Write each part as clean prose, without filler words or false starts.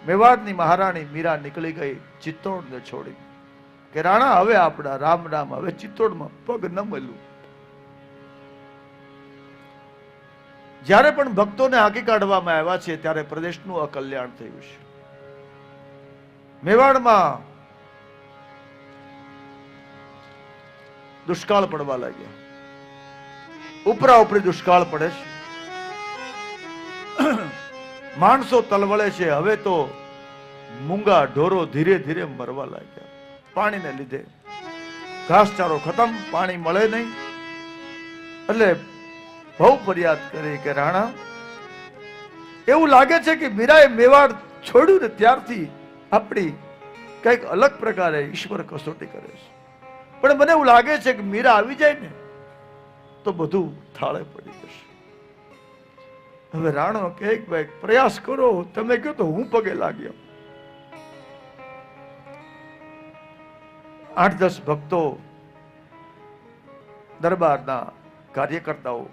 મેવાડની મહારાણી મીરા નીકળી ગઈ ચિત્તોડને છોડી કે રાણા હવે આપણા રામ રામ, હવે ચિત્તોડમાં પગ ન મળ્યું. જ્યારે પણ ભક્તોને હાંકી કાઢવામાં આવ્યા છે ત્યારે પ્રદેશનું અકલ્યાણ થયું છે. મેવાડમાં દુષ્કાળ પડવા લાગ્યા. ઉપરા ઉપરી દુષ્કાળ પડે છે, માણસો તલવળે છે. હવે તો મૂંગા ઢોરો ધીરે ધીરે મરવા લાગ્યા પાણીને લીધે. ઘાસચારો ખતમ, પાણી મળે નહીં. એટલે બહુ ફરિયાદ કરી કે રાણા, એવું લાગે છે કે મીરાએ મેવાડ છોડ્યું ને ત્યારથી આપણી કઈક અલગ પ્રકારે ઈશ્વર કસોટી કરે છે. પણ મને એવું લાગે છે કે મીરા આવી જાય ને તો બધું થાળે પડી જશે. હવે રાણો કહે ભાઈ પ્રયાસ કરો, તમે કહો તો હું પગે લાગ્યો. 8-10 ભક્તો દરબારના કાર્યકર્તાઓ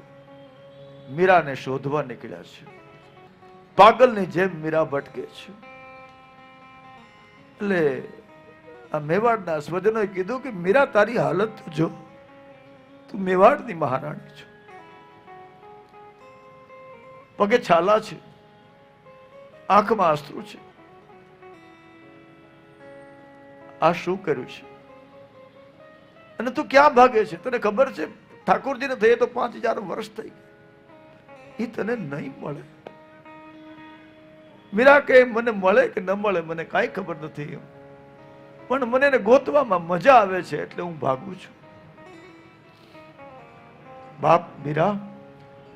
મીરાને શોધવા નીકળ્યા છે. પાગલની જેમ મીરા ભટકે છે. એટલે આ મેવાડના સ્વજનોએ કીધું કે મીરા તારી હાલત જો, તું મેવાડની મહારાણી છો, પગે છાલા છે, આંખમાં અશ્રુ છે, આ શું કર્યું છે? અને તું ક્યાં ભાગે છે? તને ખબર છે ઠાકોરજીને થયે તો 5000 વર્ષ થઈ ગયા, એ તને નહીં મળે. મીરા કે મને મળે કે ન મળે મને કાંઈ ખબર નથી, પણ મને એને ગોતવામાં મજા આવે છે એટલે હું ભાગું છું. બાપ મીરા,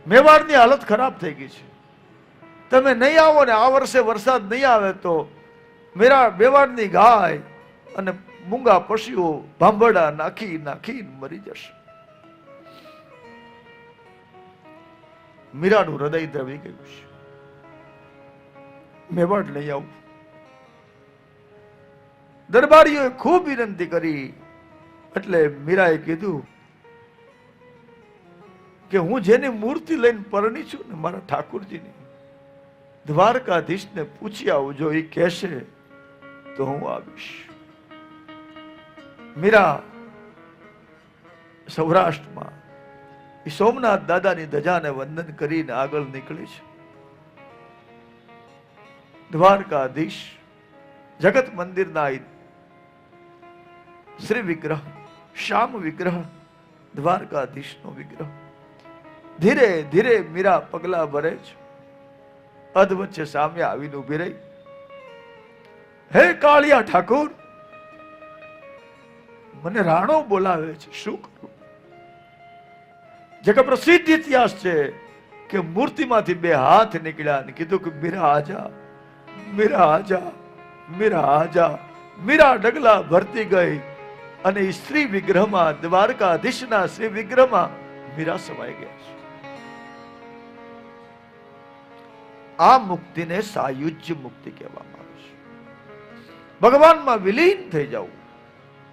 મેવાડની હાલત ખરાબ થઈ ગઈ છે. તમે નહીં આવો ને આ વર્ષે વરસાદ નહીં આવે તો મેવાડની ગાય અને મૂંગા પશુઓ ભાંભડા નાખી નાખી મરી જશે. મીરાનું હૃદય દ્રવી ગયું છે. મેવાડ લઈ આવું. દરબારીઓએ ખૂબ વિનંતી કરી એટલે મીરાએ કીધું કે હું જેની મૂર્તિ લઈને પરણી છું ને મારા ઠાકોરજીની, દ્વારકાધીશને પૂછી આવું, જો એ કહેશે તો હું આવીશ. મીરા સૌરાષ્ટ્રમાં સોમનાથ દાદાની ધજાને વંદન કરીને આગળ નીકળી છે. દ્વારકાધીશ જગત મંદિરના શ્રી વિગ્રહ, શ્યામ વિગ્રહ, દ્વારકાધીશનો વિગ્રહ. ધીરે ધીરે મીરા પગલા ભરે છે. અધ વચ્ચે સામે આવીને ઉભી રહી. હે કાળિયા ઠાકોર, મને રાણો બોલાવે છે, શું કરું? જગત પ્રસિદ્ધ ઇતિહાસ છે કે મૂર્તિમાંથી 2 હાથ નીકળ્યા અને કીધું કે મીરા આજા, મીરા આજા, મીરા આજા. મીરા ડગલા ભરતી ગઈ અને સ્ત્રી વિગ્રહમાં, દ્વારકાધીશના શ્રી વિગ્રહમાં મીરા સમાઈ ગયા છે. આ મુક્તિને સાયુજ્ય મુક્તિ કહેવામાં આવે છે. ભગવાનમાં વિલીન થઈ જવું.